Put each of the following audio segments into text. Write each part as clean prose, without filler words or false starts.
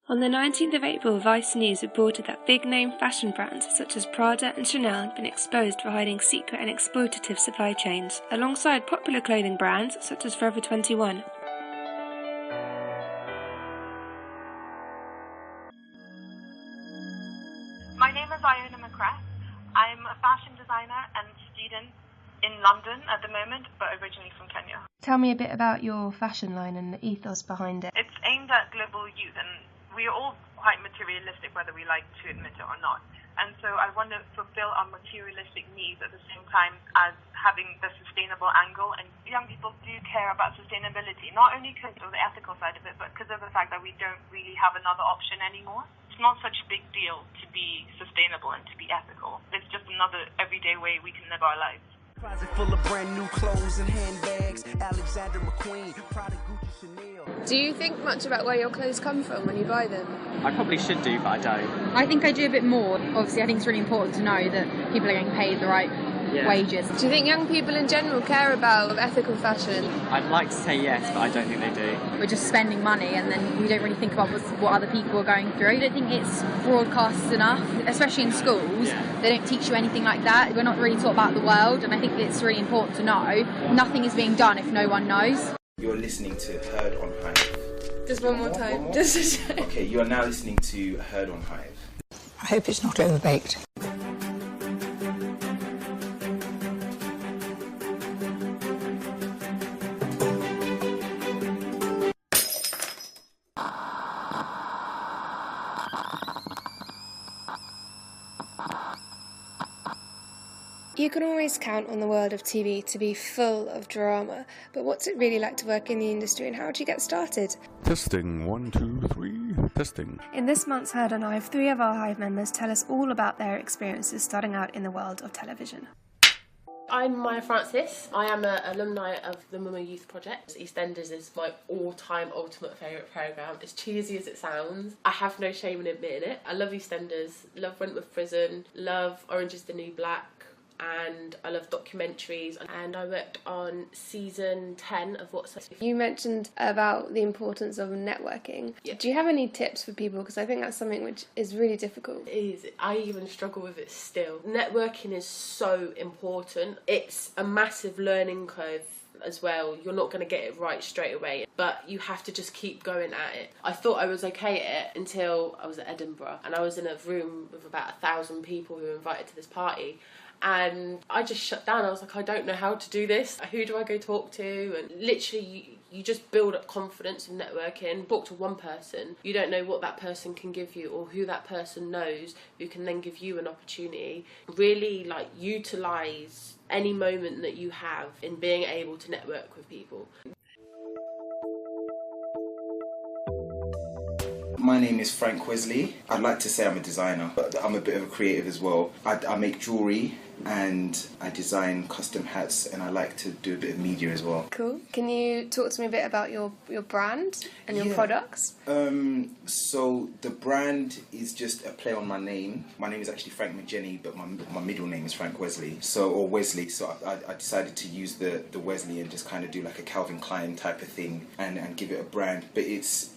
On the 19th of April, Vice News reported that big-name fashion brands such as Prada and Chanel had been exposed for hiding secret and exploitative supply chains, alongside popular clothing brands such as Forever 21. My name is Iona McCrath. I'm a fashion designer and student in London at the moment, but originally from Kenya. Tell me a bit about your fashion line and the ethos behind it. It's aimed at global youth, and we are all quite materialistic, whether we like to admit it or not. And so I want to fulfill our materialistic needs at the same time as having the sustainable angle. And young people do care about sustainability, not only because of the ethical side of it, but because of the fact that we don't really have another option anymore. It's not such a big deal to be sustainable and to be ethical. It's just another everyday way we can live our lives. Closet full of brand new clothes and handbags. Alexander McQueen, Prada, Gucci, Chanel. Do you think much about where your clothes come from when you buy them? I probably should do, but I don't. I think I do a bit more. Obviously, I think it's really important to know that people are getting paid the right wages. Do you think young people in general care about ethical fashion? I'd like to say yes, but I don't think they do. We're just spending money and then we don't really think about what other people are going through. I don't think it's broadcast enough, especially in schools. Yeah. They don't teach you anything like that. We're not really taught about the world, and I think it's really important to know. Nothing is being done if no one knows. You're listening to Heard on Hive. Just one more time. One more? Just to check. Okay, you are now listening to Heard on Hive. I hope it's not overbaked. You can always count on the world of TV to be full of drama, but what's it really like to work in the industry and how did you get started? Testing, 1, 2, 3, testing. In this month's Heard on Hive, 3 of our Hive members tell us all about their experiences starting out in the world of television. I'm Maya Francis. I am an alumni of the Mumma Youth Project. EastEnders is my all-time ultimate favourite programme. As cheesy as it sounds, I have no shame in admitting it. I love EastEnders, love Wentworth Prison, love Orange is the New Black, and I love documentaries, and I worked on season 10 of What's Up. You mentioned about the importance of networking. Yeah. Do you have any tips for people? Because I think that's something which is really difficult. It is. I even struggle with it still. Networking is so important. It's a massive learning curve as well. You're not going to get it right straight away, but you have to just keep going at it. I thought I was okay at it until I was at Edinburgh, and I was in a room with about 1,000 people who were invited to this party. And I just shut down. I was like, I don't know how to do this. Who do I go talk to? And literally, you just build up confidence in networking. Talk to one person. You don't know what that person can give you or who that person knows who can then give you an opportunity. Really, utilise any moment that you have in being able to network with people. My name is Frank Wesley. I'd like to say I'm a designer, but I'm a bit of a creative as well. I make jewellery and I design custom hats, and I like to do a bit of media as well. Cool. Can you talk to me a bit about your brand and your products? So the brand is just a play on my name. My name is actually Frank McJenny, but my middle name is Frank Wesley. So I decided to use the Wesley and just kind of do like a Calvin Klein type of thing and give it a brand. But it's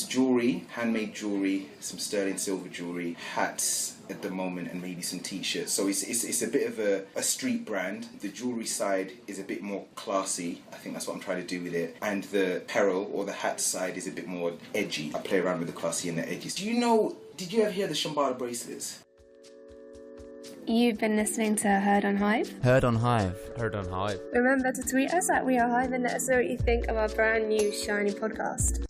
jewellery, handmade jewellery, some sterling silver jewellery, hats at the moment, and maybe some t-shirts. So it's a bit of a street brand. The jewellery side is a bit more classy. I think that's what I'm trying to do with it. And the apparel or the hat side is a bit more edgy. I play around with the classy and the edges. Did you ever hear the Shambhala bracelets? You've been listening to Heard on Hive. Heard on Hive. Heard on Hive. Remember to tweet us at We Are Hive and let us know what you think of our brand new shiny podcast.